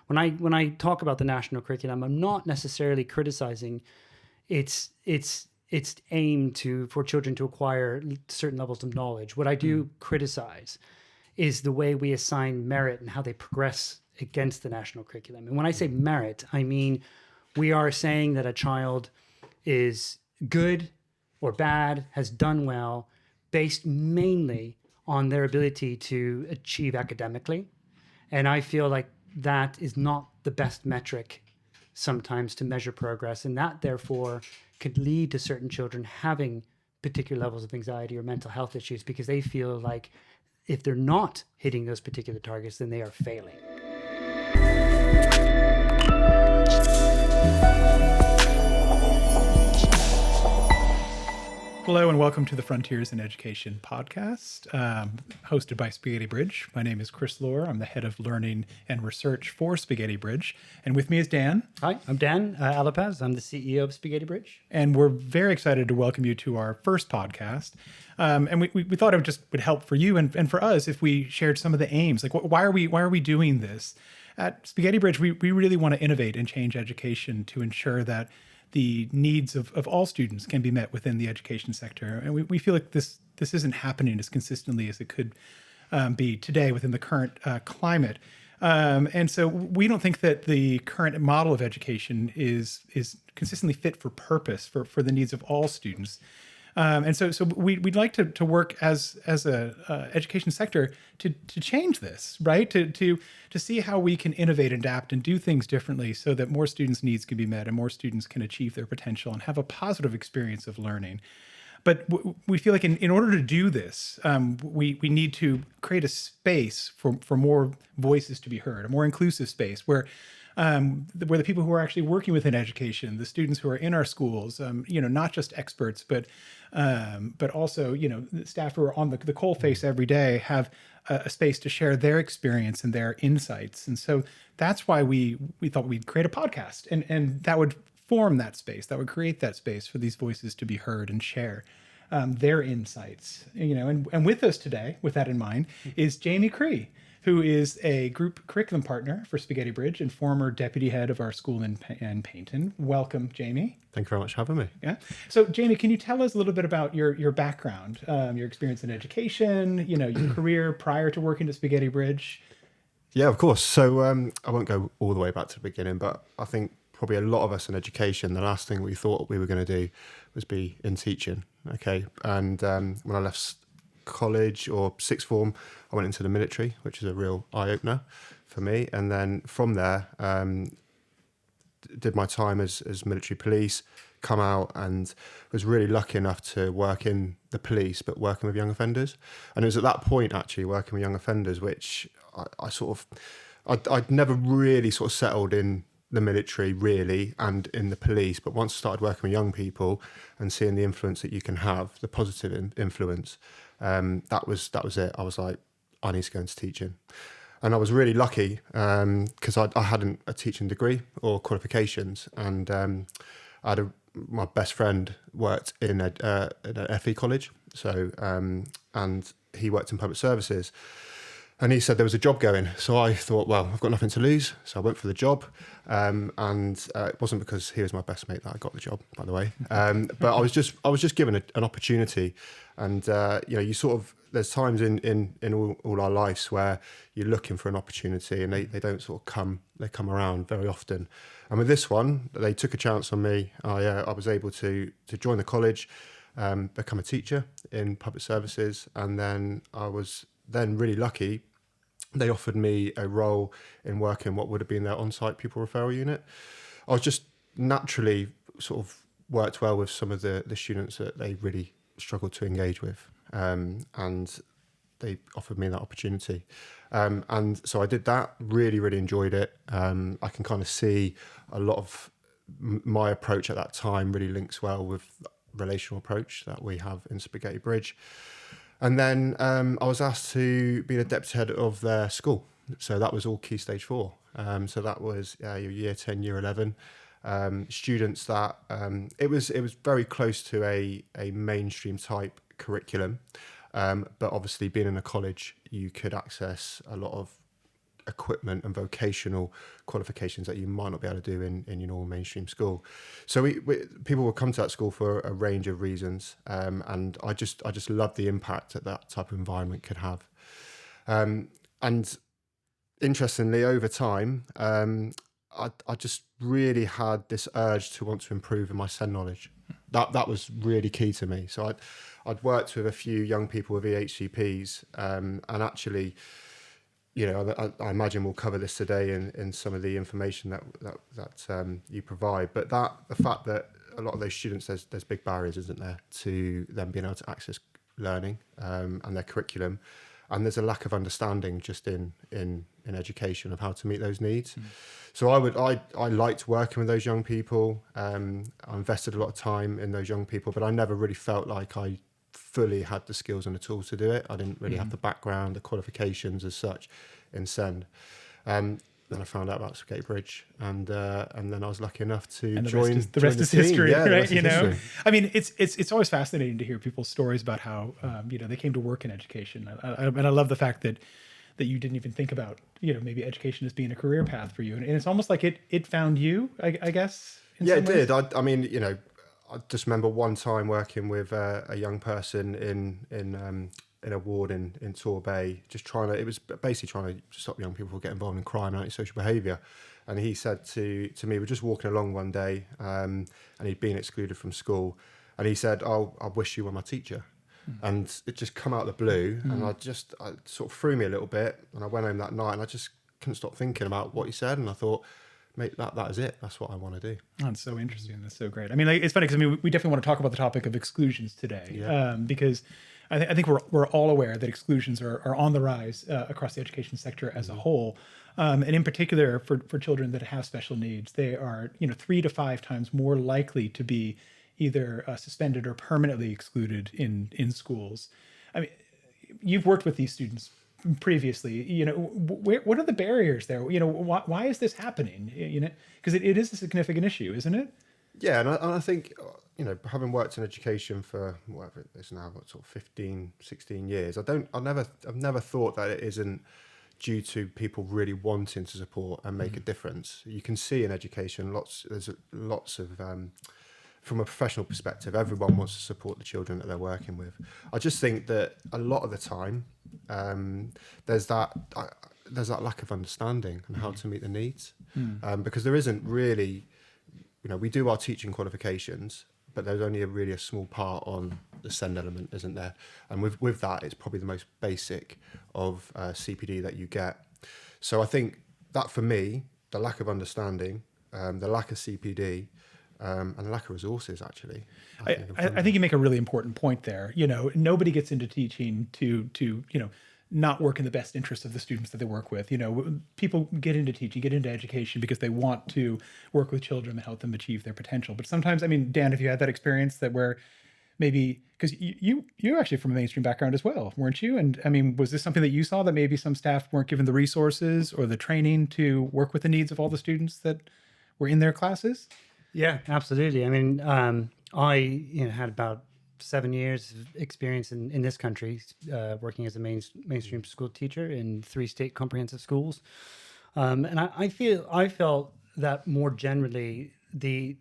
when I talk about the national curriculum, I'm not necessarily criticizing its aim for children to acquire certain levels of knowledge. What I do criticize is the way we assign merit and how they progress against the national curriculum. And when I say merit, I mean we are saying that a child is good or bad, has done well, based mainly on their ability to achieve academically. And I feel like that is not the best metric sometimes to measure progress. And that, therefore, could lead to certain children having particular levels of anxiety or mental health issues because they feel like if they're not hitting those particular targets, then they are failing. Hello and welcome to the Frontiers in Education podcast, hosted by Spaghetti Bridge. My name is Chris Lohr. I'm the head of learning and research for Spaghetti Bridge. And with me is Dan. Hi, I'm Dan Alapaz. I'm the CEO of Spaghetti Bridge. And we're very excited to welcome you to our first podcast. And we thought it would help for you and for us if we shared some of the aims. Like, why are we doing this? At Spaghetti Bridge, we really want to innovate and change education to ensure that the needs of all students can be met within the education sector. And we feel like this isn't happening as consistently as it could be today within the current climate. And so we don't think that the current model of education is consistently fit for purpose for the needs of all students. And so we'd like to work as a education sector to change this, right? To see how we can innovate, adapt, and do things differently so that more students' needs can be met and more students can achieve their potential and have a positive experience of learning. But we feel like in order to do this, we need to create a space for more voices to be heard, a more inclusive space where the people who are actually working within education, the students who are in our schools, not just experts, but also, the staff who are on the coalface every day have a space to share their experience and their insights. And so that's why we thought we'd create a podcast and that would form that space, that would create that space for these voices to be heard and share their insights. And with us today, with that in mind, is Jamie Cree, who is a group curriculum partner for Spaghetti Bridge and former deputy head of our school in Paignton. Welcome, Jamie. Thank you very much for having me. Yeah. So, Jamie, can you tell us a little bit about your background, your experience in education, your career prior to working at Spaghetti Bridge? Yeah, of course. So I won't go all the way back to the beginning, but I think probably a lot of us in education, the last thing we thought we were going to do was be in teaching. Okay. And when I left college or sixth form, I went into the military, which is a real eye-opener for me. And then from there, did my time as military police, come out and was really lucky enough to work in the police, but working with young offenders. And it was at that point, actually, working with young offenders, which I'd never really sort of settled in the military really and in the police, but once I started working with young people and seeing the influence that you can have, the positive influence, that was it. I was like, I need to go into teaching. And I was really lucky because I hadn't a teaching degree or qualifications, and my best friend worked in an FE college, so and he worked in public services. And he said there was a job going. So I thought, well, I've got nothing to lose. So I went for the job. And it wasn't because he was my best mate that I got the job, by the way. But I was just given an opportunity. And, you sort of, there's times in all our lives where you're looking for an opportunity and they don't sort of come around very often. And with this one, they took a chance on me. I was able to join the college, become a teacher in public services. And then I was really lucky. They offered me a role in working what would have been their on-site pupil referral unit. I was just naturally sort of worked well with some of the students that they really struggled to engage with, and they offered me that opportunity, and so I did that. Really enjoyed it. I can kind of see a lot of my approach at that time really links well with the relational approach that we have in Spaghetti Bridge. And then I was asked to be the deputy head of their school. So that was all Key Stage 4. So that was your year 10, year 11 students that it was very close to a mainstream type curriculum. But obviously being in a college, you could access a lot of equipment and vocational qualifications that you might not be able to do in your normal mainstream school. So people will come to that school for a range of reasons, and I just love the impact that type of environment could have. And interestingly, over time, I just really had this urge to want to improve in my SEND knowledge. That was really key to me. So I'd worked with a few young people with EHCPs, and actually, you know, I imagine we'll cover this today in some of the information that you provide. But the fact that a lot of those students, there's big barriers, isn't there, to them being able to access learning and their curriculum, and there's a lack of understanding just in education of how to meet those needs. So I liked working with those young people. I invested a lot of time in those young people, but I never really felt like I fully had the skills and the tools to do it. I didn't really have the background, the qualifications as such in SEND. Then I found out about Spaghetti Bridge, and then I was lucky enough to join. The rest is history, yeah, right? You know, history. I mean, it's always fascinating to hear people's stories about how you know, they came to work in education, and I love the fact that you didn't even think about, you know, maybe education as being a career path for you, and it's almost like it found you, I guess. Yeah, it did. I mean, you know, I just remember one time working with a young person in a ward in Torbay, it was basically trying to stop young people from getting involved in crime and antisocial behaviour. And he said to me, we're just walking along one day, and he'd been excluded from school, and he said, "Oh, I wish you were my teacher." And it just come out of the blue, and it sort of threw me a little bit. And I went home that night, and I just couldn't stop thinking about what he said, and I thought, mate, that is it. That's what I want to do. That's so interesting. That's so great. I mean, like, it's funny because we definitely want to talk about the topic of exclusions today, because I think we're all aware that exclusions are on the rise across the education sector as a whole, and in particular for children that have special needs. They are, you know, 3 to 5 times more likely to be either suspended or permanently excluded in schools. I mean, you've worked with these students previously. You know, what are the barriers there? You know, why is this happening? You know, because it is a significant issue, isn't it? Yeah, and I think, you know, having worked in education for whatever it is now, sort of 15, 16 years, I've never thought that it isn't due to people really wanting to support and make a difference. You can see in education there's lots of from a professional perspective, everyone wants to support the children that they're working with. I just think that a lot of the time there's that lack of understanding on how to meet the needs, because there isn't really. You know, we do our teaching qualifications, but there's only really a small part on the SEND element, isn't there? And with that, it's probably the most basic of CPD that you get. So I think that for me, the lack of understanding, the lack of CPD, and the lack of resources, actually. I think you make a really important point there. You know, nobody gets into teaching to you know, not work in the best interest of the students that they work with. You know, people get into teaching, get into education because they want to work with children and help them achieve their potential. But sometimes, I mean, Dan, if you had that experience that where maybe, because you're actually from a mainstream background as well, weren't you? And I mean, was this something that you saw, that maybe some staff weren't given the resources or the training to work with the needs of all the students that were in their classes? Yeah, absolutely. I mean, I had about 7 years of experience in this country, working as a mainstream school teacher in 3 state comprehensive schools, and I felt that more generally the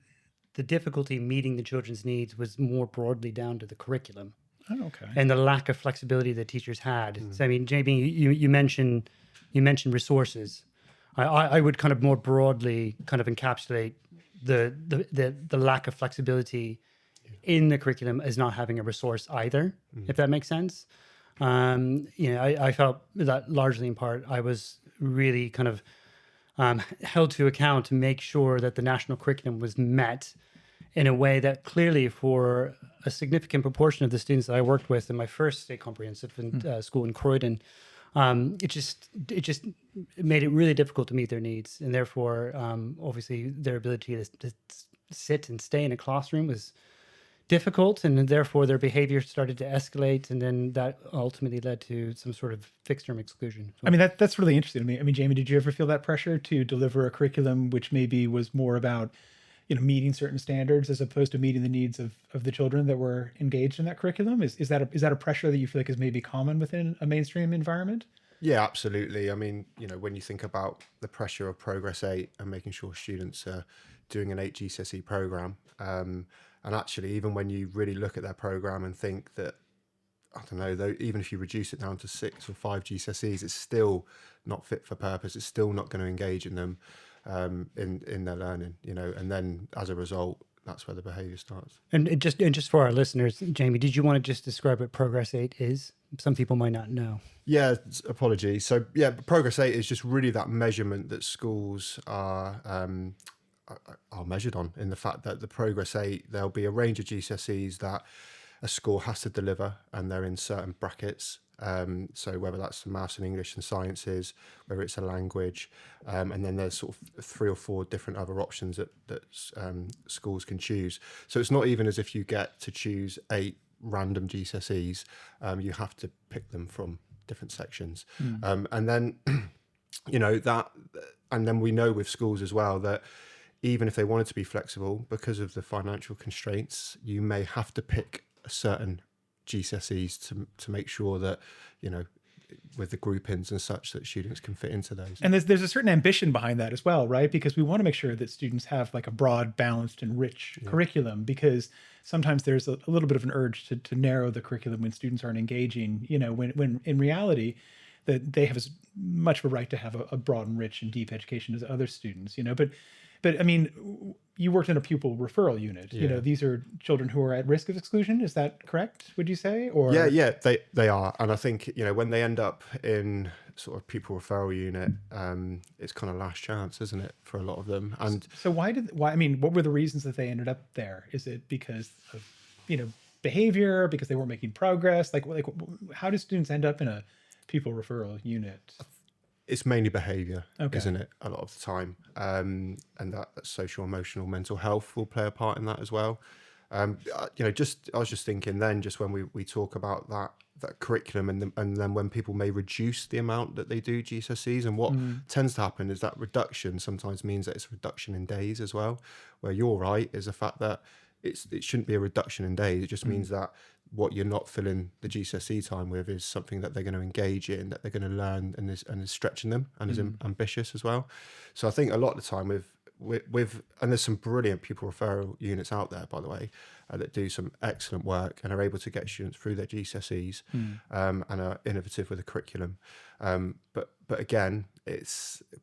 difficulty meeting the children's needs was more broadly down to the curriculum. Oh, okay. And the lack of flexibility that teachers had. So, I mean, Jamie, you mentioned resources. I would kind of more broadly kind of encapsulate the lack of flexibility in the curriculum as not having a resource either, if that makes sense. I felt that largely in part I was really kind of held to account to make sure that the national curriculum was met in a way that clearly for a significant proportion of the students that I worked with in my first state comprehensive school in Croydon, it just made it really difficult to meet their needs, and therefore obviously their ability to sit and stay in a classroom was difficult, and therefore their behavior started to escalate, and then that ultimately led to some sort of fixed term exclusion. I mean, that's really interesting to me. I mean, Jamie, did you ever feel that pressure to deliver a curriculum which maybe was more about, you know, meeting certain standards as opposed to meeting the needs of the children that were engaged in that curriculum? Is that a pressure that you feel like is maybe common within a mainstream environment? Yeah, absolutely. I mean, when you think about the pressure of Progress 8 and making sure students are doing an 8 GCSE program, and actually, even when you really look at their program and think that, I don't know, though, even if you reduce it down to 6 or 5 GCSEs, it's still not fit for purpose. It's still not going to engage in them in their learning, and then as a result, that's where the behaviour starts. And just for our listeners, Jamie, did you want to just describe what Progress 8 is? Some people might not know. Yeah, apologies. So yeah, Progress 8 is just really that measurement that schools are measured on, in the fact that the Progress 8, there'll be a range of GCSEs that a school has to deliver, and they're in certain brackets. So whether that's maths and English and sciences, whether it's a language, and then there's sort of 3 or 4 different other options that schools can choose. So it's not even as if you get to choose 8 random GCSEs. You have to pick them from different sections. And then, and then we know with schools as well that even if they wanted to be flexible, because of the financial constraints, you may have to pick a certain GCSEs to make sure that, with the groupings and such, that students can fit into those. And there's a certain ambition behind that as well, right? Because we want to make sure that students have like a broad, balanced, and rich curriculum, because sometimes there's a little bit of an urge to narrow the curriculum when students aren't engaging, when in reality, that they have as much of a right to have a broad and rich and deep education as other students, But I mean, you worked in a pupil referral unit. These are children who are at risk of exclusion. Is that correct? Would you say? Or yeah, they are. And I think when they end up in sort of pupil referral unit, it's kind of last chance, isn't it, for a lot of them? And so why? I mean, what were the reasons that they ended up there? Is it because of behavior? Because they weren't making progress? Like how do students end up in a pupil referral unit? It's mainly behaviour, Okay. isn't it, a lot of the time? And that social, emotional, mental health will play a part in that as well. I was just thinking then, just when we talk about that curriculum, and then when people may reduce the amount that they do GCSEs, and what tends to happen is that reduction sometimes means that it's a reduction in days as well. Where you're right is the fact that it shouldn't be a reduction in days. It just means that what you're not filling the GCSE time with is something that they're going to engage in, that they're going to learn, and is stretching them, and is ambitious as well. So I think a lot of the time with and there's some brilliant pupil referral units out there, by the way, that do some excellent work and are able to get students through their GCSEs, and are innovative with the curriculum. But again, it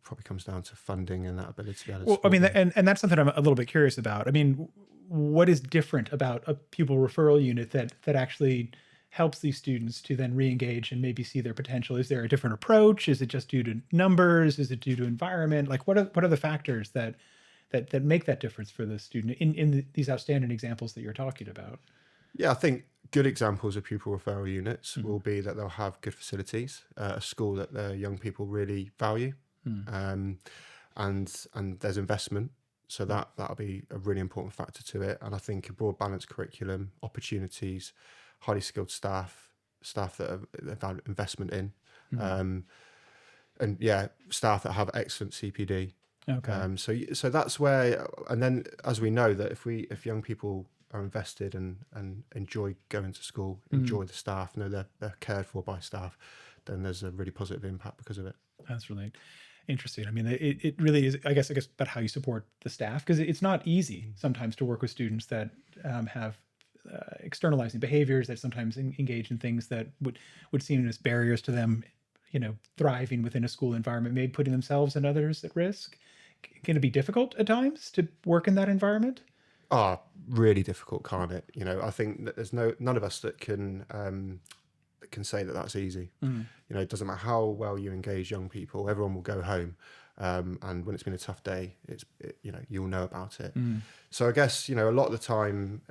probably comes down to funding and that ability to be able to Well, I mean, support them. and that's something I'm a little bit curious about. I mean, what is different about a pupil referral unit that actually helps these students to then re-engage and maybe see their potential? Is there a different approach? Is it just due to numbers? Is it due to environment? Like, what are the factors that make that difference for the student in these outstanding examples that you're talking about? Yeah, I think good examples of pupil referral units will be that they'll have good facilities, a school that their young people really value, and there's investment. So that'll be a really important factor to it. And I think a broad, balanced curriculum, opportunities, highly skilled staff that they've had investment in, and staff that have excellent CPD. Okay. So that's where, and then as we know that if young people are invested and enjoy going to school, enjoy the staff, know they're cared for by staff, then there's a really positive impact because of it. That's really interesting. I mean, it really is, I guess, about how you support the staff, because it's not easy sometimes to work with students that have externalizing behaviors, that sometimes engage in things that would seem as barriers to them, thriving within a school environment, maybe putting themselves and others at risk. Can it be difficult at times to work in that environment? Really difficult, can't it? I think that there's none of us that can say that that's easy. It doesn't matter how well you engage young people, everyone will go home, and when it's been a tough day, you'll know about it. So I guess a lot of the time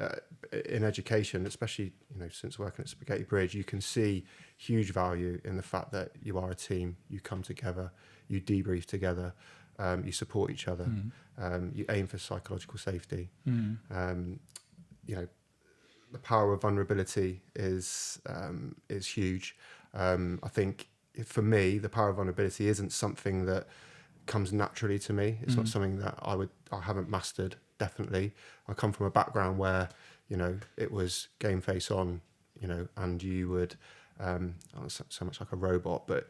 in education, especially since working at Spaghetti Bridge, you can see huge value in the fact that you are a team, you come together, you debrief together, you support each other, you aim for psychological safety. The power of vulnerability is huge. I think for me, the power of vulnerability isn't something that comes naturally to me. It's not something that I haven't mastered. Definitely, I come from a background where it was game face on, and you would not so much like a robot, but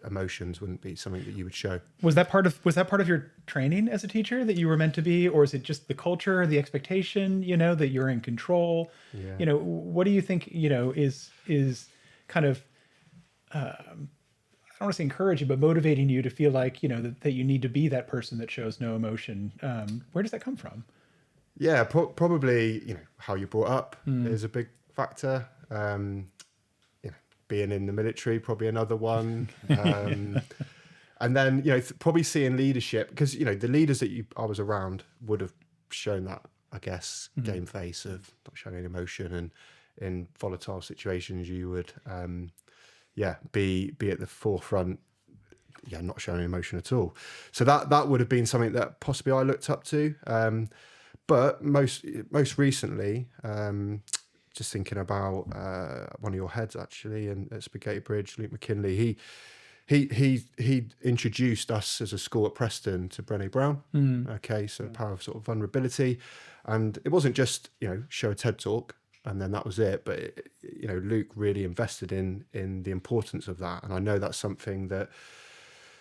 emotions wouldn't be something that you would show. Was that part of your training as a teacher, that you were meant to be, or is it just the culture, the expectation, that you're in control? Yeah. What do you think, is kind of, I don't want to say encouraging, but motivating you to feel like, that you need to be that person that shows no emotion? Where does that come from? Yeah, probably, how you're brought up is a big factor. Being in the military, probably another one. And then, probably seeing leadership, because, the leaders that I was around would have shown that, I guess, game face of not showing any emotion, and in volatile situations, you would, be at the forefront, not showing emotion at all. So that would have been something that possibly I looked up to. But most recently, just thinking about one of your heads actually, and at Spaghetti Bridge, Luke McKinley, he introduced us as a school at Preston to Brené Brown. Okay, so the power of sort of vulnerability, and it wasn't just show a TED talk and then that was it, but Luke really invested in the importance of that, and I know that's something that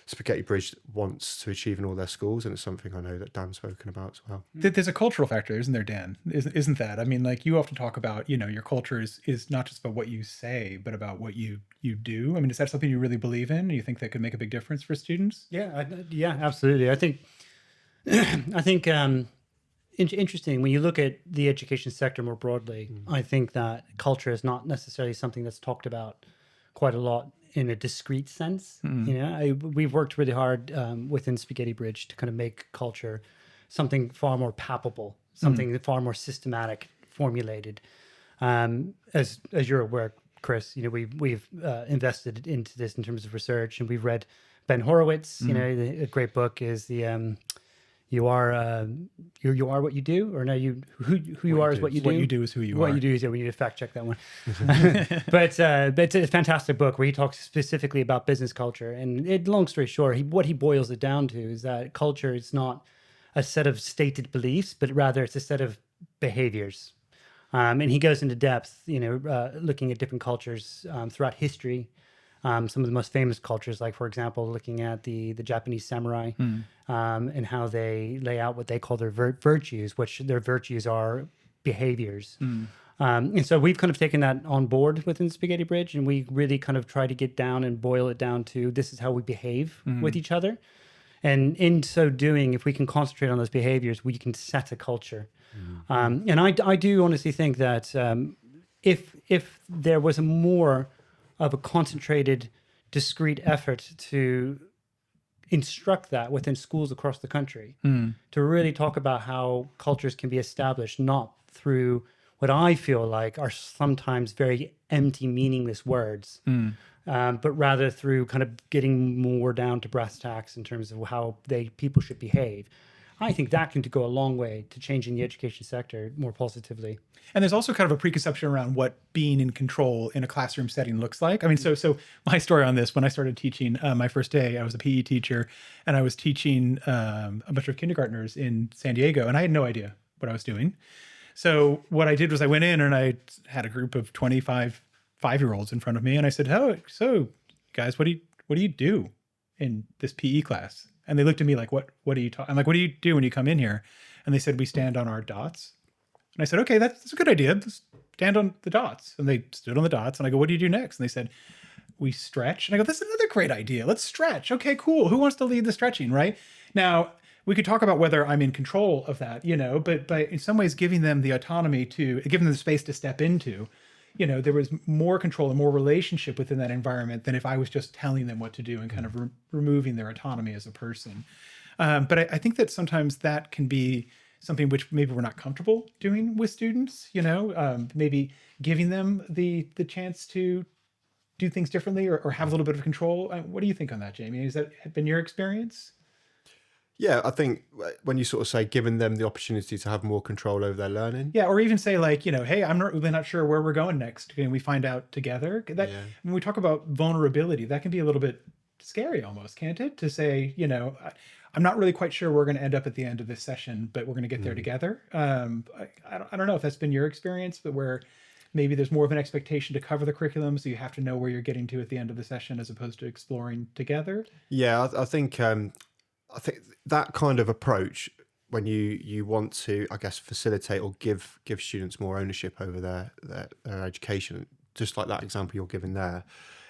Spaghetti Bridge wants to achieve in all their schools, and it's something I know that Dan's spoken about as well. There's a cultural factor, isn't there, Dan? Isn't that? I mean, like, you often talk about, your culture is not just about what you say, but about what you do. I mean, is that something you really believe in? You think that could make a big difference for students? Yeah, absolutely. I think interesting when you look at the education sector more broadly. I think that culture is not necessarily something that's talked about quite a lot in a discrete sense. We've worked really hard within Spaghetti Bridge to kind of make culture something far more palpable, something far more systematic, formulated. As you're aware, Chris, we've invested into this in terms of research, and we've read Ben Horowitz. A great book is the you are what you do, or no, who you are is what you do. What you do is who you are. What you do is, we need to fact check that one. But it's a fantastic book where he talks specifically about business culture. And long story short, what he boils it down to is that culture is not a set of stated beliefs, but rather it's a set of behaviors. And he goes into depth, looking at different cultures throughout history. Some of the most famous cultures, like, for example, looking at the Japanese samurai, and how they lay out what they call their virtues, which their virtues are behaviors. And so we've kind of taken that on board within Spaghetti Bridge, and we really kind of try to get down and boil it down to this is how we behave with each other. And in so doing, if we can concentrate on those behaviors, we can set a culture. And I do honestly think that if there was a more of a concentrated, discrete effort to instruct that within schools across the country, to really talk about how cultures can be established, not through what I feel like are sometimes very empty, meaningless words, but rather through kind of getting more down to brass tacks in terms of how people should behave. I think that can go a long way to changing the education sector more positively. And there's also kind of a preconception around what being in control in a classroom setting looks like. I mean, so my story on this, when I started teaching, my first day, I was a PE teacher, and I was teaching a bunch of kindergartners in San Diego, and I had no idea what I was doing. So what I did was I went in and I had a group of 25 5-year-olds in front of me, and I said, "Oh, so guys, what do you do in this PE class?" And they looked at me like, what are you talking? I'm like, "What do you do when you come in here?" And they said, "We stand on our dots." And I said, "Okay, that's a good idea. Let's stand on the dots." And they stood on the dots. And I go, "What do you do next?" And they said, "We stretch." And I go, "That's another great idea. Let's stretch. Okay, cool. Who wants to lead the stretching?" Right? Now, we could talk about whether I'm in control of that, but in some ways giving them the autonomy giving them the space to step into, there was more control and more relationship within that environment than if I was just telling them what to do and kind of removing their autonomy as a person. But I think that sometimes that can be something which maybe we're not comfortable doing with students, maybe giving them the chance to do things differently or have a little bit of control. What do you think on that, Jamie? Has that been your experience? Yeah, I think when you sort of say giving them the opportunity to have more control over their learning. Yeah, or even say like, hey, I'm really not sure where we're going next. Can we find out together? When we talk about vulnerability, that can be a little bit scary almost, can't it? To say, I'm not really quite sure where we're going to end up at the end of this session, but we're going to get there together. I don't know if that's been your experience, but where maybe there's more of an expectation to cover the curriculum, so you have to know where you're getting to at the end of the session as opposed to exploring together? Yeah, I think that kind of approach, when you want to, I guess, facilitate or give students more ownership over their education, just like that example you're giving there,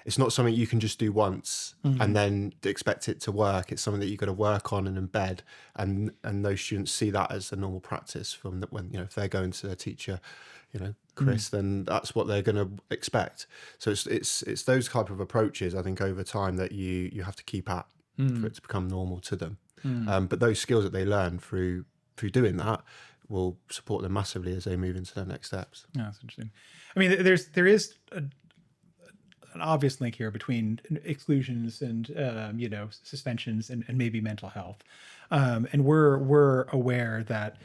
it's not something you can just do once and then expect it to work. It's something that you've got to work on and embed, and those students see that as a normal practice from when, you know, if they're going to their teacher, you know, Chris, then that's what they're going to expect. So it's those type of approaches, I think, over time that you have to keep at for it to become normal to them. But those skills that they learn through doing that will support them massively as they move into their next steps. Yeah, that's interesting. I mean, there is an obvious link here between exclusions and you know, suspensions and maybe mental health, and we're aware that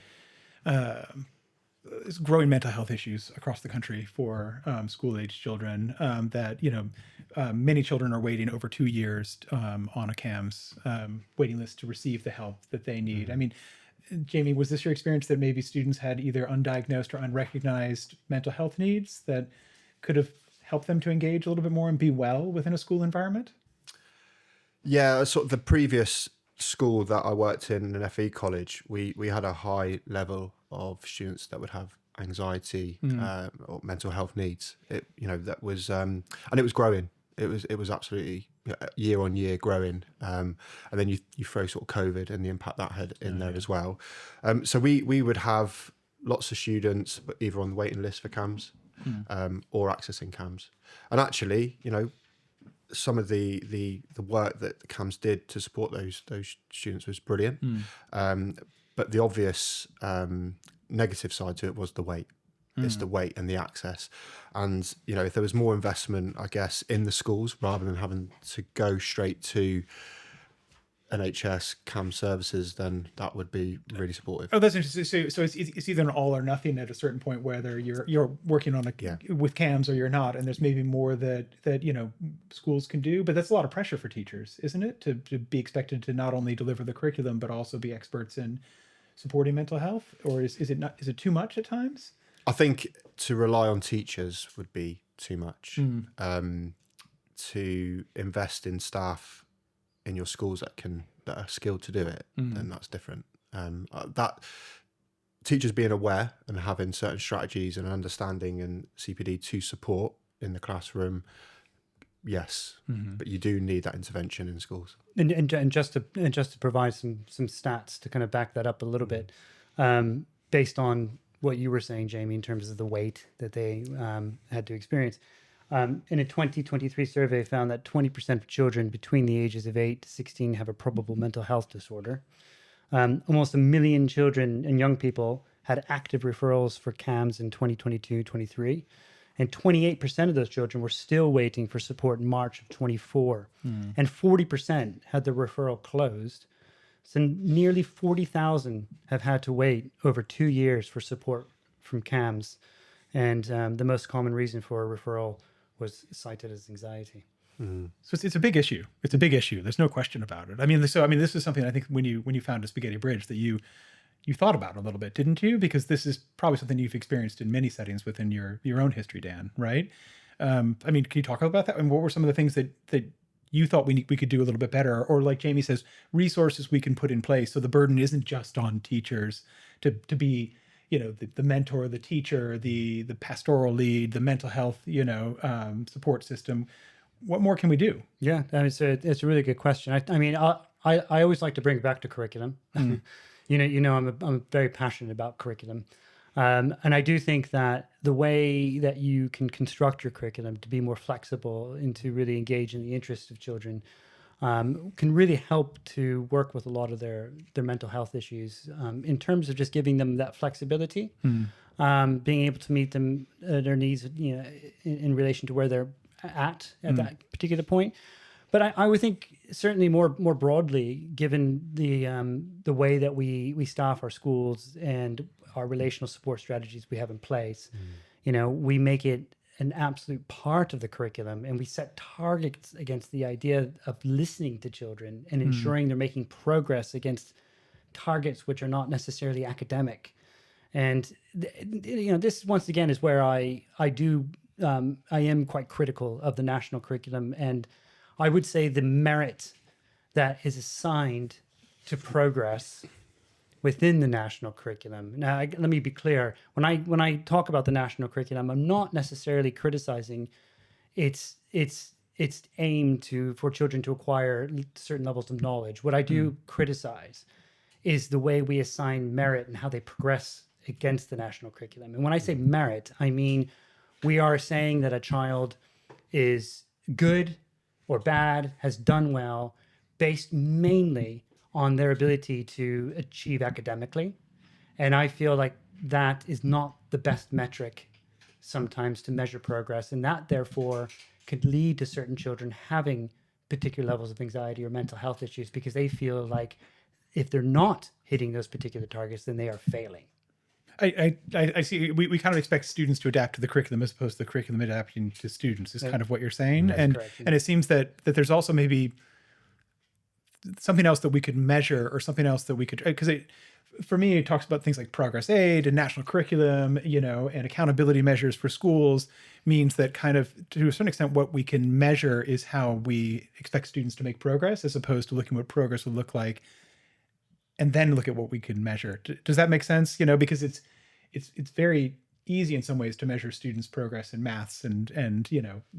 there's growing mental health issues across the country for school-age children. That, you know, many children are waiting over 2 years on a CAMS waiting list to receive the help that they need. I mean, Jamie, was this your experience that maybe students had either undiagnosed or unrecognized mental health needs that could have helped them to engage a little bit more and be well within a school environment? Yeah, sort of the previous school that I worked in an FE college, we had a high level of students that would have anxiety or mental health needs. It, you know, that was and it was growing. It was absolutely, you know, year on year growing. And then you throw sort of COVID and the impact that had in there as well. So we would have lots of students either on the waiting list for CAMS or accessing CAMS. And actually, you know, some of the work that the CAMS did to support those students was brilliant. But the obvious negative side to it was the wait. It's the wait and the access. And, you know, if there was more investment, I guess, in the schools rather than having to go straight to NHS CAMS services, then that would be really supportive. Oh, that's interesting. So it's either an all or nothing at a certain point, whether you're working on with CAMS or you're not, and there's maybe more that you know, schools can do. But that's a lot of pressure for teachers, isn't it, to be expected to not only deliver the curriculum but also be experts in supporting mental health? Or is it too much at times? I think to rely on teachers would be too much. To invest in staff in your schools that are skilled to do it, then that's different. That teachers being aware and having certain strategies and understanding and CPD to support in the classroom, yes, but you do need that intervention in schools. And just to provide some stats to kind of back that up a little bit, based on what you were saying, Jamie, in terms of the wait that they had to experience. In a 2023 survey found that 20% of children between the ages of 8 to 16 have a probable mental health disorder. Almost 1 million children and young people had active referrals for CAMS in 2022-23. And 28% of those children were still waiting for support in March of 24. And 40% had the referral closed. So nearly 40,000 have had to wait over 2 years for support from CAMS. And the most common reason for a referral was cited as anxiety. So it's a big issue. It's a big issue. There's no question about it. I mean, this is something I think when you founded Spaghetti Bridge that you thought about a little bit, didn't you? Because this is probably something you've experienced in many settings within your own history, Dan, right? I mean, can you talk about that? And what were some of the things that you thought we could do a little bit better? Or like Jamie says, resources we can put in place so the burden isn't just on teachers to be, you know, the mentor, the teacher, the pastoral lead, the mental health, you know, support system. What more can we do? Yeah, I mean, it's a really good question. I mean, I always like to bring it back to curriculum. You know, I'm very passionate about curriculum, and I do think that the way that you can construct your curriculum to be more flexible and to really engage in the interests of children can really help to work with a lot of their mental health issues in terms of just giving them that flexibility, being able to meet them their needs, you know, in relation to where they're at that particular point. But I would think certainly more broadly, given the way that we staff our schools and our relational support strategies we have in place, you know, we make it an absolute part of the curriculum, and we set targets against the idea of listening to children and ensuring they're making progress against targets which are not necessarily academic. And this once again is where I am quite critical of the national curriculum, and I would say the merit that is assigned to progress within the national curriculum. Now, let me be clear. When I talk about the national curriculum, I'm not necessarily criticizing its aim for children to acquire certain levels of knowledge. What I do criticize is the way we assign merit and how they progress against the national curriculum. And when I say merit, I mean we are saying that a child is good or bad, has done well, based mainly on their ability to achieve academically. And I feel like that is not the best metric sometimes to measure progress. And that therefore could lead to certain children having particular levels of anxiety or mental health issues because they feel like if they're not hitting those particular targets, then they are failing. I see. We kind of expect students to adapt to the curriculum as opposed to the curriculum adapting to students is kind of what you're saying. And correct, yeah. and it seems that there's also maybe something else that we could measure or something else that we could, because for me, it talks about things like progress aid and national curriculum, and accountability measures for schools means that kind of to a certain extent, what we can measure is how we expect students to make progress as opposed to looking what progress would look like and then look at what we can measure. Does that make sense? Because it's very easy in some ways to measure students' progress in maths and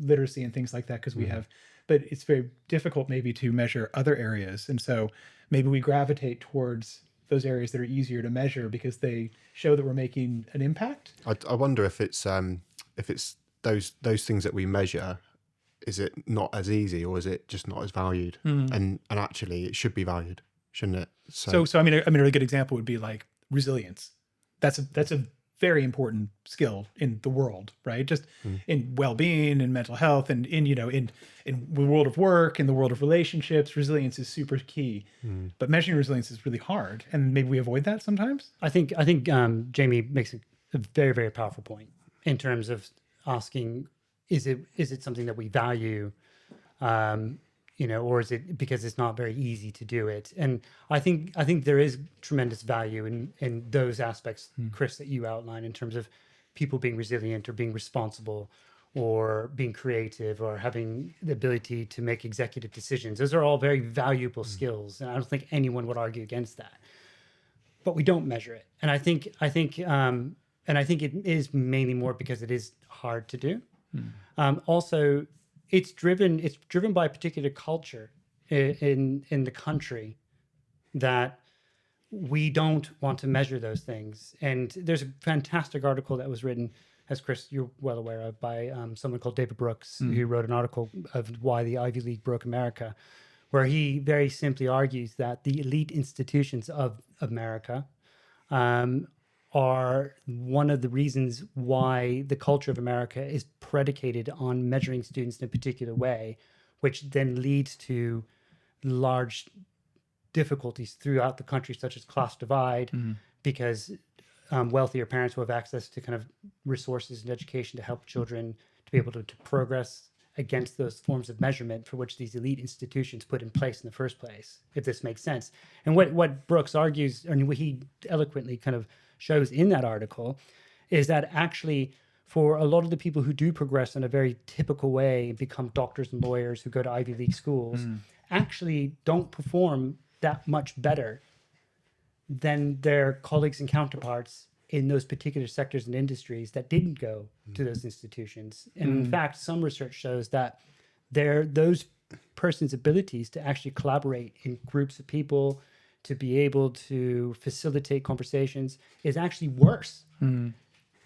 literacy and things like that because we have, but it's very difficult maybe to measure other areas. And so maybe we gravitate towards those areas that are easier to measure because they show that we're making an impact. I wonder if it's those things that we measure, is it not as easy or is it just not as valued? And actually it should be valued, shouldn't it? So I mean a really good example would be like resilience. That's a very important skill in the world, right? Just in well-being and mental health and in the world of work, in the world of relationships, resilience is super key. But measuring resilience is really hard, and maybe we avoid that sometimes. I think Jamie makes a very, very powerful point in terms of asking, is it something that we value, or is it because it's not very easy to do it? And I think there is tremendous value in those aspects, Chris, that you outline in terms of people being resilient or being responsible or being creative or having the ability to make executive decisions. Those are all very valuable skills. And I don't think anyone would argue against that. But we don't measure it. And I think it is mainly more because it is hard to do. Also, it's driven by a particular culture in the country that we don't want to measure those things. And there's a fantastic article that was written, as Chris, you're well aware of, by someone called David Brooks, who wrote an article of why the Ivy League broke America, where he very simply argues that the elite institutions of America are one of the reasons why the culture of America is predicated on measuring students in a particular way, which then leads to large difficulties throughout the country, such as class divide, because wealthier parents who have access to kind of resources and education to help children to be able to progress against those forms of measurement for which these elite institutions put in place in the first place, if this makes sense. And what Brooks argues, and what he eloquently kind of shows in that article, is that actually for a lot of the people who do progress in a very typical way and become doctors and lawyers who go to Ivy League schools actually don't perform that much better than their colleagues and counterparts in those particular sectors and industries that didn't go to those institutions. And in fact, some research shows that those persons' abilities to actually collaborate in groups of people, to be able to facilitate conversations, is actually worse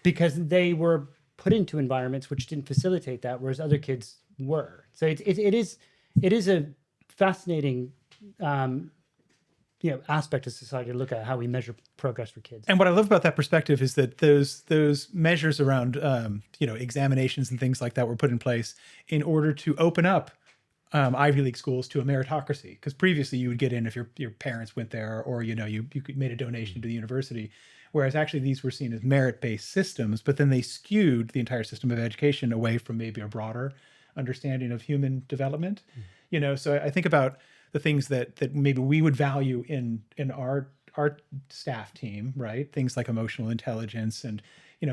because they were put into environments which didn't facilitate that, whereas other kids were. So it is a fascinating aspect of society to look at how we measure progress for kids. And what I love about that perspective is that those measures around examinations and things like that were put in place in order to open up Ivy League schools to a meritocracy. Because previously you would get in if your parents went there, or you made a donation to the university. Whereas actually these were seen as merit-based systems, but then they skewed the entire system of education away from maybe a broader understanding of human development. So I think about the things that maybe we would value in our our staff team, right? Things like emotional intelligence and,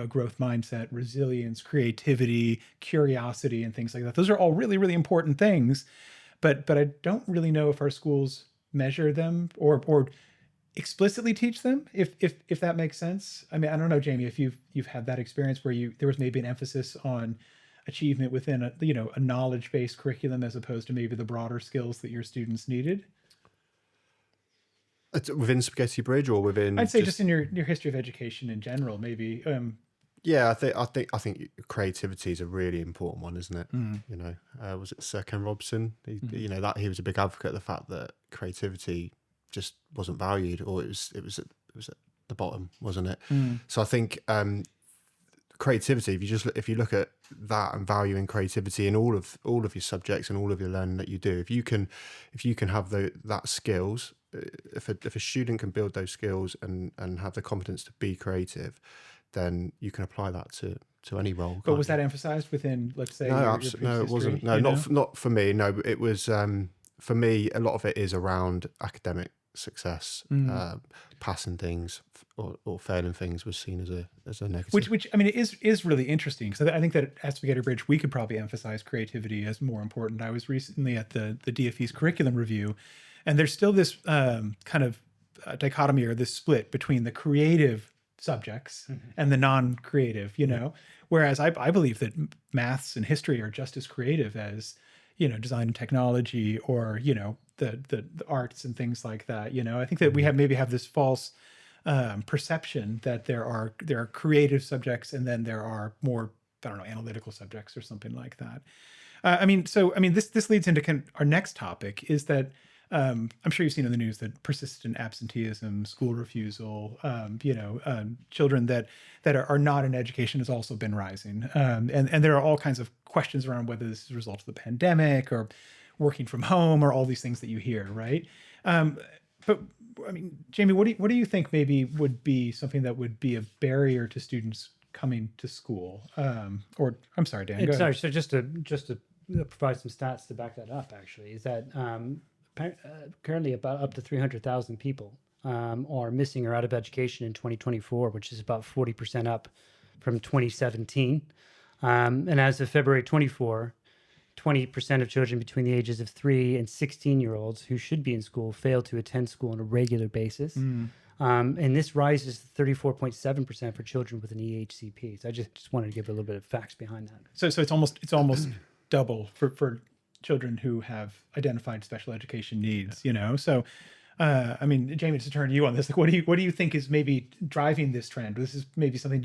growth mindset, resilience, creativity, curiosity, and things like that. Those are all really, really important things. But I don't really know if our schools measure them or explicitly teach them, if that makes sense. I mean, I don't know, Jamie, if you've had that experience where there was maybe an emphasis on achievement within a knowledge-based curriculum as opposed to maybe the broader skills that your students needed. Within Spaghetti Bridge or within? I'd say just in your history of education in general, maybe. Yeah, I think creativity is a really important one, isn't it? Was it Sir Ken Robson? That he was a big advocate of the fact that creativity just wasn't valued, or it was at the bottom, wasn't it? So I think creativity, if you look at that and valuing creativity in all of your subjects and all of your learning that you do, if you can have that skills, if a student can build those skills and have the confidence to be creative, then you can apply that to any role. But was that emphasized within, let's say, no, it wasn't. No, not for me. No, it was for me. A lot of it is around academic success. Passing things or failing things was seen as a negative. Which I mean, it is really interesting, because I think that at Spaghetti Bridge we could probably emphasize creativity as more important. I was recently at the DFE's curriculum review, and there's still this kind of dichotomy or this split between the creative subjects and the non-creative, whereas I believe that maths and history are just as creative as design and technology, or the arts and things like that. I think that we have this false perception that there are creative subjects and then there are more, I don't know, analytical subjects or something like that. This leads into our next topic, is that I'm sure you've seen in the news that persistent absenteeism, school refusal, children that are not in education has also been rising. And there are all kinds of questions around whether this is a result of the pandemic or working from home or all these things that you hear, right? But I mean, Jamie, what do you think maybe would be something that would be a barrier to students coming to school? Or I'm sorry, Dan. Go ahead. Sorry, so just to provide some stats to back that up, actually, is that currently about up to 300,000 people are missing or out of education in 2024, which is about 40% up from 2017. And as of February 24, 20% of children between the ages of 3 and 16-year-olds who should be in school fail to attend school on a regular basis. And this rises to 34.7% for children with an EHCP. So I just wanted to give a little bit of facts behind that. So it's almost double for children who have identified special education needs. So I mean, Jamie, to turn to you on this, like, what do you think is maybe driving this trend? This is maybe something,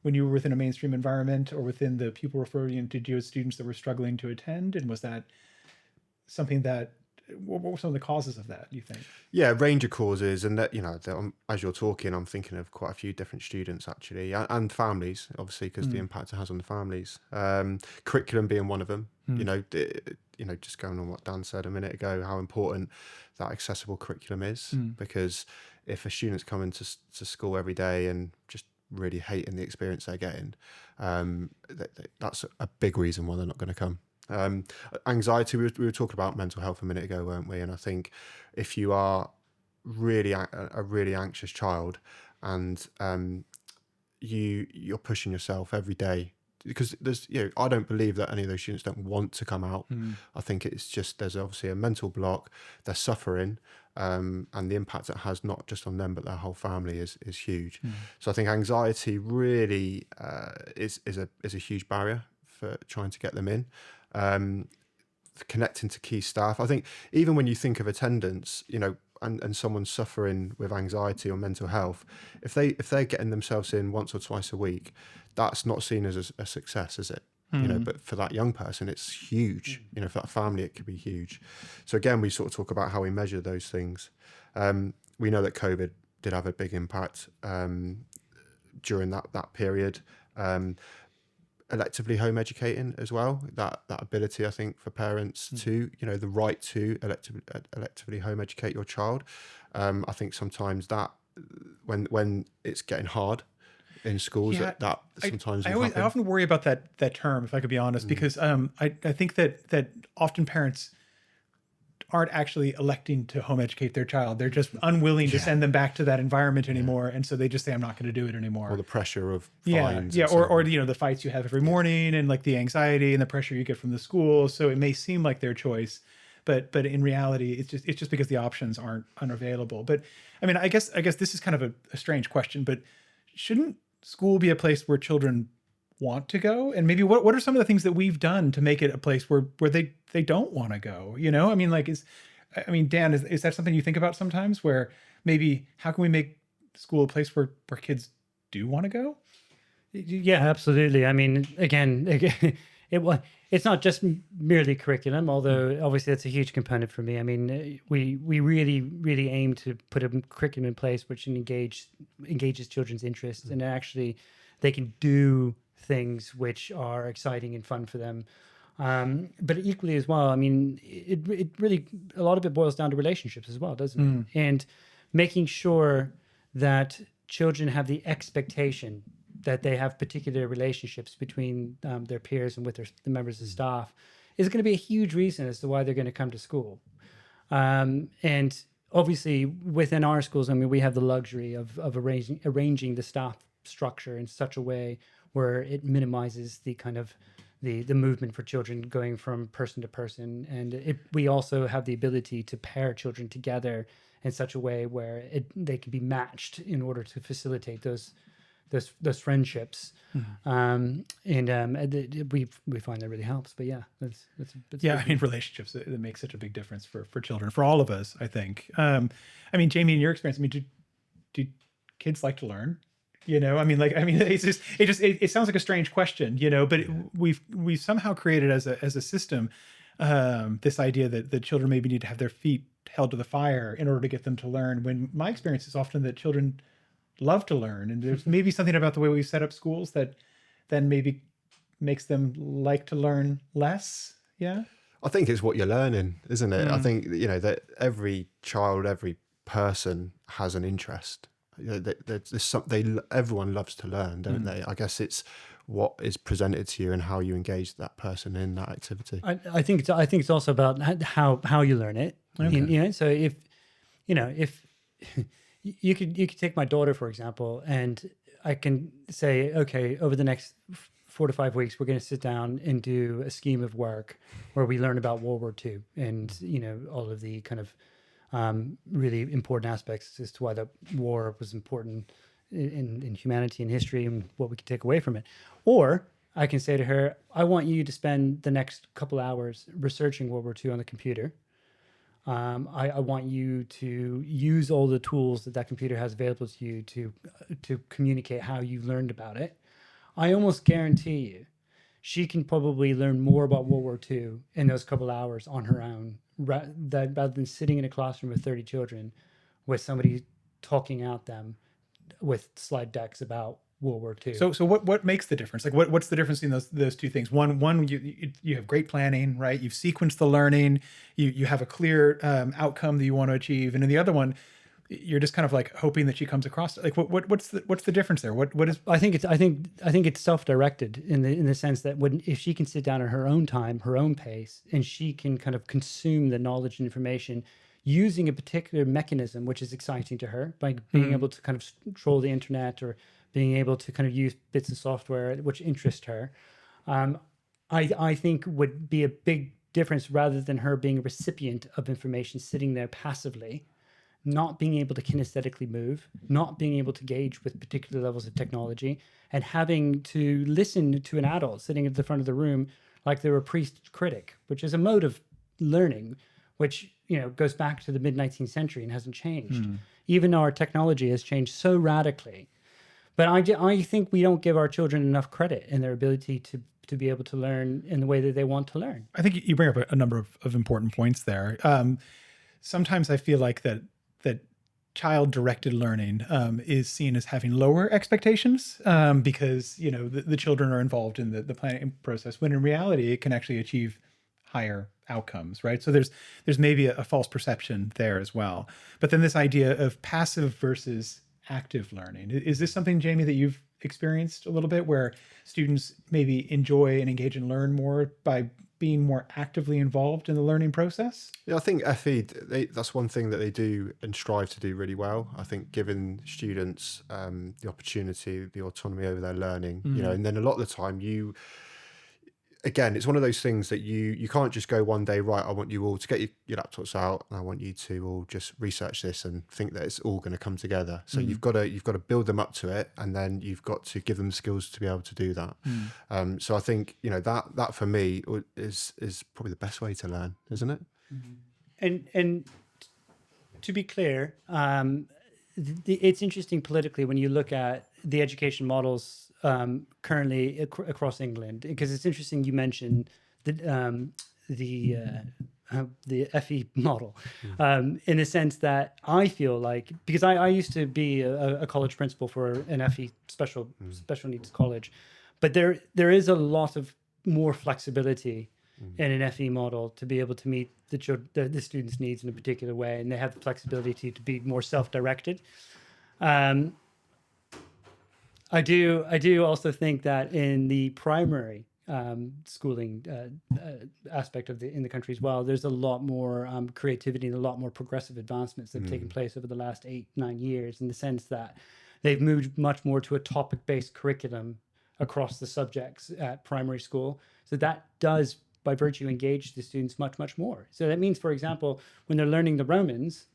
when you were within a mainstream environment or within the pupil referral unit, did you have students that were struggling to attend? And was that something what were some of the causes of that, you think? Yeah, range of causes. And that, as you're talking, I'm thinking of quite a few different students actually, and families, obviously, because the impact it has on the families. Curriculum being one of them, just going on what Dan said a minute ago, how important that accessible curriculum is, because if a student's coming to school every day and just really hating the experience they're getting, that's a big reason why they're not going to come. Anxiety, we were talking about mental health a minute ago, weren't we? And I think if you are really a really anxious child and you're pushing yourself every day, because there's I don't believe that any of those students don't want to come out. I think it's just there's obviously a mental block, they're suffering, and the impact it has not just on them but their whole family is huge. So I think anxiety really is a huge barrier for trying to get them in. Connecting to key staff, I think even when you think of attendance, and someone's suffering with anxiety or mental health, if they're getting themselves in once or twice a week, that's not seen as a success, is it? But for that young person, it's huge. For that family, it could be huge. So again, we sort of talk about how we measure those things. We know that COVID did have a big impact during that period. Electively home educating as well, that ability, I think, for parents to, the right to electively home educate your child. I think sometimes that when it's getting hard in schools, that sometimes I often worry about that term, if I could be honest, because I think that often parents aren't actually electing to home educate their child. They're just unwilling to send them back to that environment anymore. And so they just say, I'm not going to do it anymore. Or the pressure of Yeah, fines. yeah, and so or on. you know, the fights you have every morning, and like the anxiety and the pressure you get from the school. So it may seem like their choice, but in reality, it's just because the options aren't unavailable. But I mean, I guess this is kind of a strange question, but shouldn't school be a place where children want to go? And maybe what are some of the things that we've done to make it a place where they don't want to go? You know, I mean, like Dan, is that something you think about sometimes, where maybe how can we make school a place where kids do want to go? Yeah, absolutely. I mean, again, it's not just merely curriculum, although obviously that's a huge component for me. I mean, we really aim to put a curriculum in place which engages children's interests, and actually they can do things which are exciting and fun for them. But equally as well, I mean, it really, a lot of it boils down to relationships as well, doesn't it? And making sure that children have the expectation that they have particular relationships between their peers and with the members of staff is going to be a huge reason as to why they're going to come to school. And obviously within our schools, I mean, we have the luxury of arranging the staff structure in such a way where it minimizes the kind of the movement for children going from person to person. And we also have the ability to pair children together in such a way where they can be matched in order to facilitate those friendships. We find that really helps. But yeah, that's I mean, relationships, that make such a big difference for children, for all of us, I think. I mean, Jamie, in your experience, I mean, do kids like to learn? You know, I mean, it sounds like a strange question, you know, but we've somehow created as a system this idea that the children maybe need to have their feet held to the fire in order to get them to learn, when my experience is often that children love to learn. And there's maybe something about the way we set up schools that then maybe makes them like to learn less. Yeah. I think it's what you're learning, isn't it? I think, you know, that every child, every person has an interest. You know, everyone loves to learn, don't they? I guess it's what is presented to you and how you engage that person in that activity. I think it's also about how you learn it. Okay. You know, so if you could take my daughter, for example, and I can say, okay, over the next 4 to 5 weeks, we're going to sit down and do a scheme of work where we learn about World War II and, you know, all of the kind of really important aspects as to why the war was important in humanity and history and what we can take away from it. Or I can say to her, I want you to spend the next couple hours researching World War II on the computer. I want you to use all the tools that computer has available to you to communicate how you learned about it. I almost guarantee you, she can probably learn more about World War II in those couple hours on her own, rather than sitting in a classroom with 30 children with somebody talking at them with slide decks about World War II. So what makes the difference? Like what's the difference in those two things? One you have great planning, right? You've sequenced the learning. You have a clear outcome that you want to achieve, and in the other one, you're just kind of like hoping that she comes across. Like what's the difference there? What is? I think it's self-directed in the sense that if she can sit down at her own time, her own pace, and she can kind of consume the knowledge and information using a particular mechanism which is exciting to her, by being able to kind of control the internet or being able to kind of use bits of software which interest her, I think would be a big difference, rather than her being a recipient of information sitting there passively, not being able to kinesthetically move, not being able to gauge with particular levels of technology, and having to listen to an adult sitting at the front of the room like they're a priest critic, which is a mode of learning which, you know, goes back to the mid-19th century and hasn't changed. Even though our technology has changed so radically. But I think we don't give our children enough credit in their ability to be able to learn in the way that they want to learn. I think you bring up a number of important points there. Sometimes I feel like that child-directed learning is seen as having lower expectations because, you know, the children are involved in the planning process, when in reality it can actually achieve higher outcomes, right? So there's maybe a false perception there as well. But then this idea of passive versus active learning, is this something, Jamie, that you've experienced a little bit, where students maybe enjoy and engage and learn more by being more actively involved in the learning process? Yeah, I think FE, that's one thing that they do and strive to do really well. I think giving students the opportunity, the autonomy over their learning, and then a lot of the time again, it's one of those things that you can't just go one day, right, I want you all to get your laptops out and I want you to all just research this and think that it's all going to come together. So you've got to build them up to it, and then you've got to give them skills to be able to do that. So I think, that for me is probably the best way to learn, isn't it? And to be clear, it's interesting politically when you look at the education models currently across England, because it's interesting you mentioned the FE model, in the sense that I feel like, because I used to be a college principal for an FE special needs college, but there is a lot of more flexibility in an FE model to be able to meet the students' needs in a particular way, and they have the flexibility to be more self-directed. I do also think that in the primary schooling aspect in the country as well, there's a lot more creativity and a lot more progressive advancements that have taken place over the last 8-9 years, in the sense that they've moved much more to a topic-based curriculum across the subjects at primary school. So that does, by virtue, engage the students much, much more. So that means, for example, when they're learning the Romans,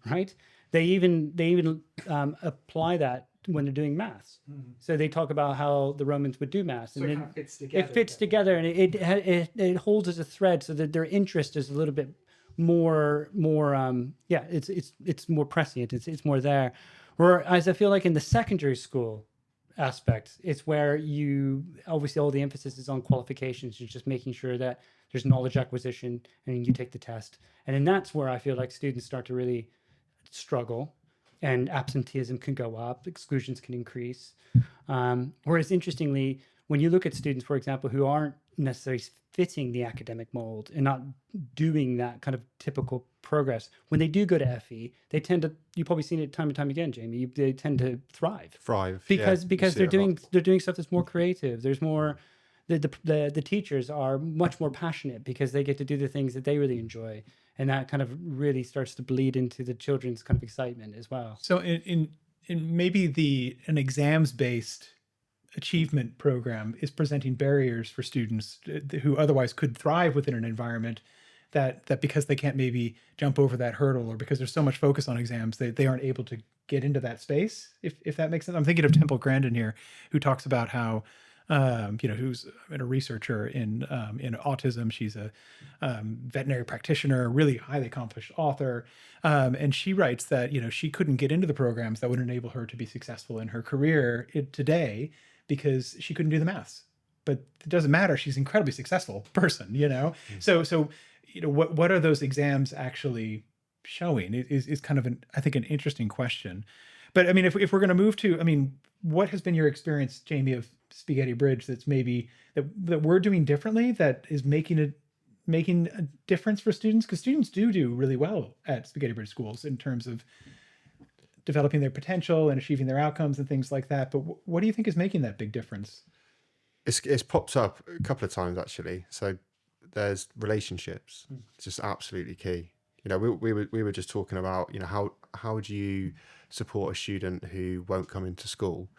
right, they even apply that when they're doing maths. So they talk about how the Romans would do maths, and it kind of fits together. it fits together, and it holds as a thread, so that their interest is a little bit more it's more prescient, it's more there. Whereas I feel like in the secondary school aspect, it's where you obviously all the emphasis is on qualifications. You're just making sure that there's knowledge acquisition, and you take the test, and then that's where I feel like students start to really struggle, and absenteeism can go up, exclusions can increase. Whereas interestingly, when you look at students, for example, who aren't necessarily fitting the academic mold and not doing that kind of typical progress, when they do go to FE, they tend to, you've probably seen it time and time again, Jamie, they tend to thrive. Because they're doing stuff that's more creative. There's more, the teachers are much more passionate because they get to do the things that they really enjoy. And that kind of really starts to bleed into the children's kind of excitement as well. So in maybe an exams-based achievement program is presenting barriers for students who otherwise could thrive within an environment that because they can't maybe jump over that hurdle, or because there's so much focus on exams, they aren't able to get into that space, if that makes sense. I'm thinking of Temple Grandin here, who talks about how who's a researcher in autism. She's a veterinary practitioner, really highly accomplished author. And she writes that, she couldn't get into the programs that would enable her to be successful in her career today because she couldn't do the maths. But it doesn't matter. She's an incredibly successful person, So what are those exams actually showing? It is kind of I think an interesting question. But I mean, if we're going to move to, what has been your experience, Jamie, of Spaghetti Bridge that's maybe that we're doing differently, that is making a difference for students? Because students do really well at Spaghetti Bridge schools in terms of developing their potential and achieving their outcomes and things like that. But what do you think is making that big difference? It's popped up a couple of times, actually. So there's relationships. It's just absolutely key. We were just talking about, how do you support a student who won't come into school?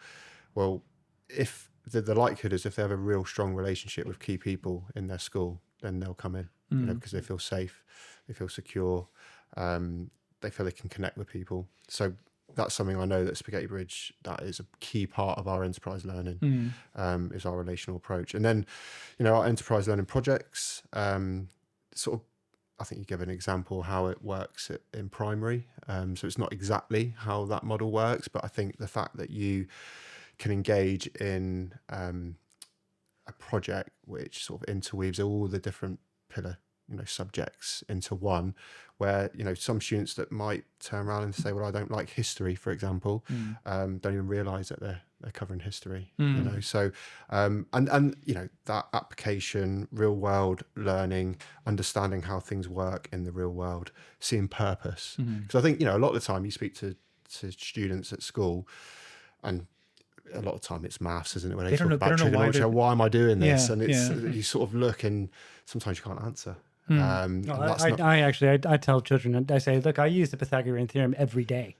Well, if the likelihood is if they have a real strong relationship with key people in their school, then they'll come in, because they feel safe, they feel secure, they feel they can connect with people. So that's something I know that Spaghetti Bridge, that is a key part of our enterprise learning, is our relational approach. And then, our enterprise learning projects, sort of, I think you give an example how it works in primary. So it's not exactly how that model works, but I think the fact that you can engage in a project which sort of interweaves all the different pillar subjects into one, where some students that might turn around and say, well, I don't like history, for example, don't even realize that they're covering history. So and that application, real world learning, understanding how things work in the real world, seeing purpose, because I think a lot of the time you speak to students at school, and a lot of time it's maths, isn't it? When they, They talk don't know- about they don't know why trigonometry, they're- why am I doing this? Yeah, And it's yeah. you sort of look and sometimes you can't answer. Hmm. And No, that's I, not, I actually I tell children, I say, look, I use the Pythagorean theorem every day.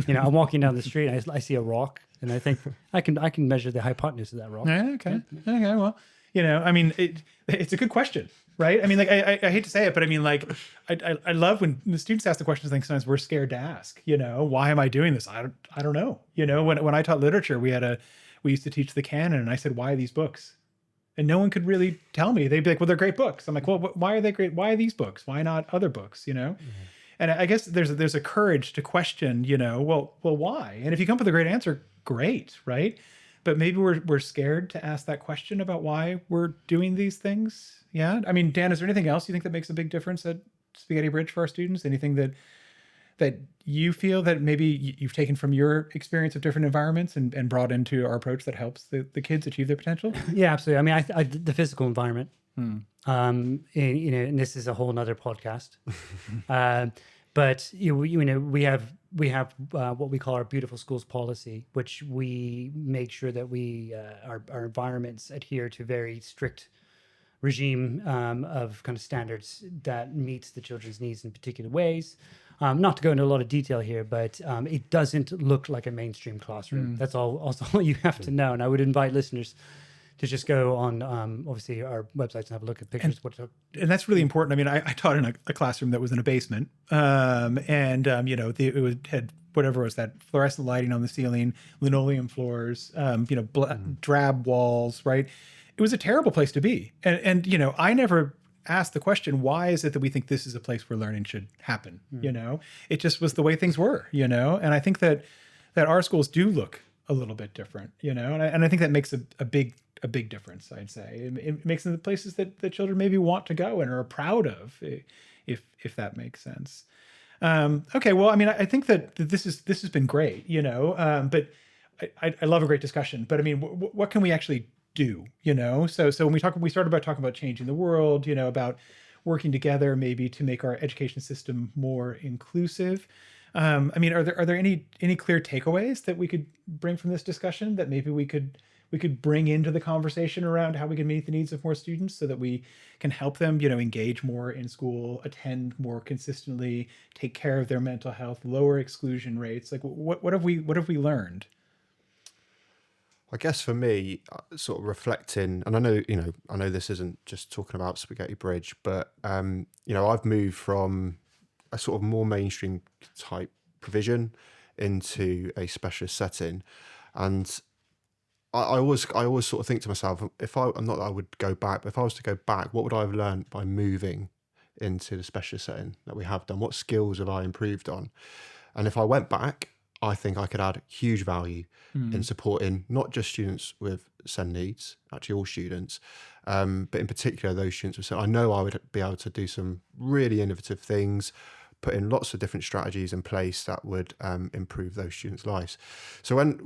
I'm walking down the street, I see a rock, and I think I can measure the hypotenuse of that rock. Yeah, okay. Okay. Well, I mean, it's a good question, right? I mean, like, I hate to say it, but I mean, like, I love when the students ask the questions. I think sometimes we're scared to ask. Why am I doing this? I don't know. When I taught literature, we used to teach the canon, and I said, why these books? And no one could really tell me. They'd be like, well, they're great books. I'm like, well, why are they great? Why are these books? Why not other books? And I guess there's a courage to question. Well, why? And if you come up with a great answer, great, right? But maybe we're scared to ask that question about why we're doing these things. Yeah. I mean, Dan, is there anything else you think that makes a big difference at Spaghetti Bridge for our students? Anything that you feel that maybe you've taken from your experience of different environments and brought into our approach that helps the kids achieve their potential? Yeah, absolutely. I mean, the physical environment. And this is a whole nother podcast. But we have what we call our beautiful schools policy, which we make sure that our environments adhere to very strict regime of kind of standards that meets the children's needs in particular ways. Not to go into a lot of detail here, but it doesn't look like a mainstream classroom. That's all you have to know. And I would invite listeners to just go on, obviously, our websites and have a look at pictures. And that's really important. I mean, I taught in a classroom that was in a basement, it had whatever was that fluorescent lighting on the ceiling, linoleum floors, drab walls, right? It was a terrible place to be. And I never asked the question, why is it that we think this is a place where learning should happen? It just was the way things were, and I think that our schools do look a little bit different, and I think that makes a big difference. I'd say it makes them the places that the children maybe want to go and are proud of, if that makes sense. Okay, well, I mean, I think that this has been great, but I love a great discussion. But I mean, what can we actually do? So when we started by talking about changing the world, about working together maybe to make our education system more inclusive. I mean, are there any clear takeaways that we could bring from this discussion that maybe we could bring into the conversation around how we can meet the needs of more students so that we can help them, engage more in school, attend more consistently, take care of their mental health, lower exclusion rates? Like, what have we learned? I guess for me, sort of reflecting, and I know this isn't just talking about Spaghetti Bridge, but I've moved from a sort of more mainstream type provision into a specialist setting, and I always sort of think to myself, I'm not that I would go back, but if I was to go back, what would I have learned by moving into the specialist setting that we have done? What skills have I improved on? And if I went back, I think I could add huge value in supporting not just students with SEND needs, actually all students, but in particular those students with SEND. I know I would be able to do some really innovative things, put in lots of different strategies in place that would improve those students' lives. So when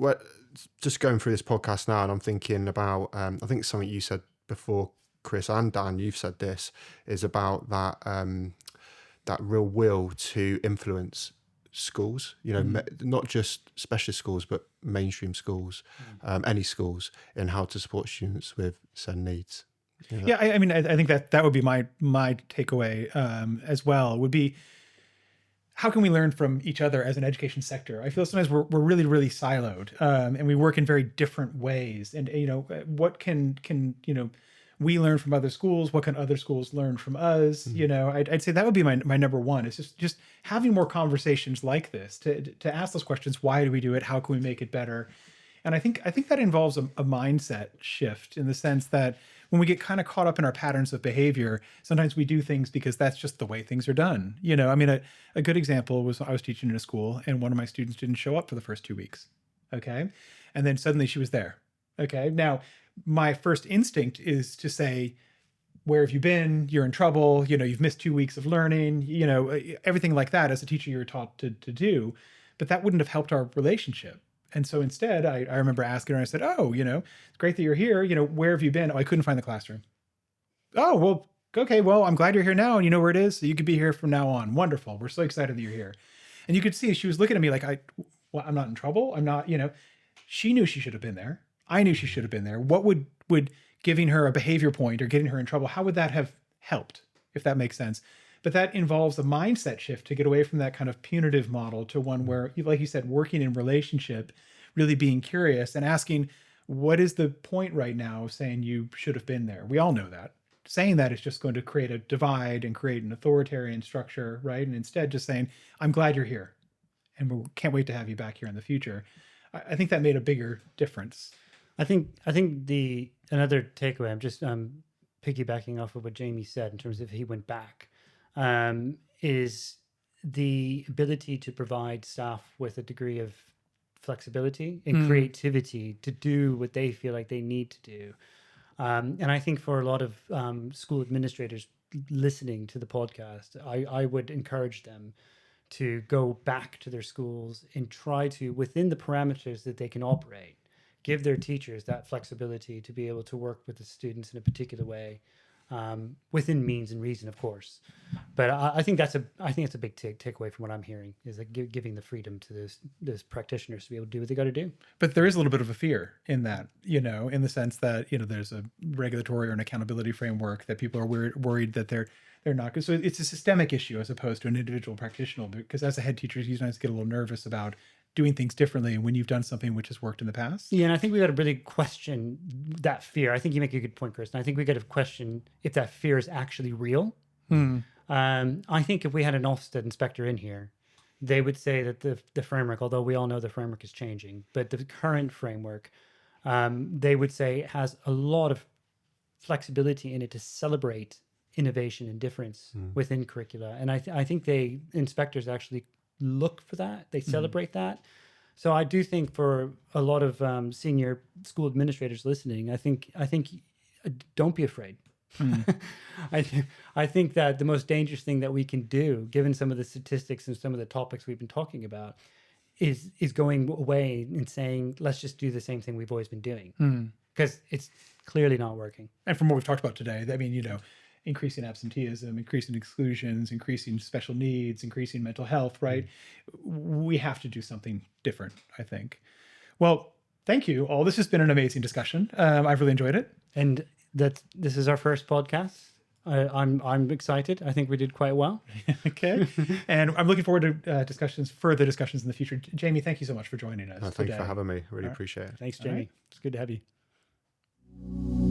just going through this podcast now, and I'm thinking about, I think something you said before, Chris and Dan, you've said this, is about that that real will to influence schools, not just specialist schools, but mainstream schools, any schools, in how to support students with SEND needs. Yeah, I mean, I think that would be my takeaway as well, would be, how can we learn from each other as an education sector? I feel sometimes we're really, really siloed, and we work in very different ways. And what can we learn from other schools? What can other schools learn from us? I'd say that would be my number one. Is just having more conversations like this to ask those questions. Why do we do it? How can we make it better? And I think that involves a mindset shift, in the sense that when we get kind of caught up in our patterns of behavior, sometimes we do things because that's just the way things are done. I mean, a good example was, I was teaching in a school and one of my students didn't show up for the first 2 weeks. Okay. And then suddenly she was there. Okay. Now, my first instinct is to say, where have you been? You're in trouble. You've missed 2 weeks of learning, everything like that. As a teacher, you're taught to do, but that wouldn't have helped our relationship. And so instead, I remember asking her, I said, oh, it's great that you're here. Where have you been? Oh, I couldn't find the classroom. Oh, well, okay. Well, I'm glad you're here now, and you know where it is. So you could be here from now on. Wonderful. We're so excited that you're here. And you could see she was looking at me like, I'm not in trouble. I'm not, she knew she should have been there. I knew she should have been there. What would giving her a behavior point or getting her in trouble, how would that have helped, if that makes sense? But that involves a mindset shift to get away from that kind of punitive model to one where, like you said, working in relationship, really being curious and asking, what is the point right now of saying you should have been there? We all know that. Saying that is just going to create a divide and create an authoritarian structure, right? And instead just saying, I'm glad you're here and we can't wait to have you back here in the future. I think that made a bigger difference. I think the another takeaway, I'm just piggybacking off of what Jamie said in terms of he went back, is the ability to provide staff with a degree of flexibility and creativity to do what they feel like they need to do. And I think for a lot of school administrators listening to the podcast, I would encourage them to go back to their schools and try to, within the parameters that they can operate, give their teachers that flexibility to be able to work with the students in a particular way, within means and reason, of course. But I think that's a big takeaway from what I'm hearing, is that giving the freedom to those practitioners to be able to do what they got to do. But there is a little bit of a fear in that, in the sense that, there's a regulatory or an accountability framework that people are worried that they're not good. So it's a systemic issue as opposed to an individual practitioner, because as a head teacher, you sometimes get a little nervous about doing things differently when you've done something which has worked in the past. Yeah, and I think we got to really question that fear. I think you make a good point, Chris. And I think we got to question if that fear is actually real. I think if we had an Ofsted inspector in here, they would say that the framework, although we all know the framework is changing, but the current framework, they would say it has a lot of flexibility in it to celebrate innovation and difference within curricula. And I think inspectors actually look for that. They celebrate that. So I do think for a lot of senior school administrators listening, I think don't be afraid. I think that the most dangerous thing that we can do, given some of the statistics and some of the topics we've been talking about, is going away and saying, let's just do the same thing we've always been doing, because it's clearly not working. And from what we've talked about today, I mean, increasing absenteeism, increasing exclusions, increasing special needs, increasing mental health, right? We have to do something different, I think. Well, thank you all. This has been an amazing discussion. I've really enjoyed it. And this is our first podcast. I'm excited. I think we did quite well. Okay. And I'm looking forward to further discussions in the future. Jamie, thank you so much for joining us. Thank you for having me. Really appreciate it. Thanks, Jamie. All right. It's good to have you.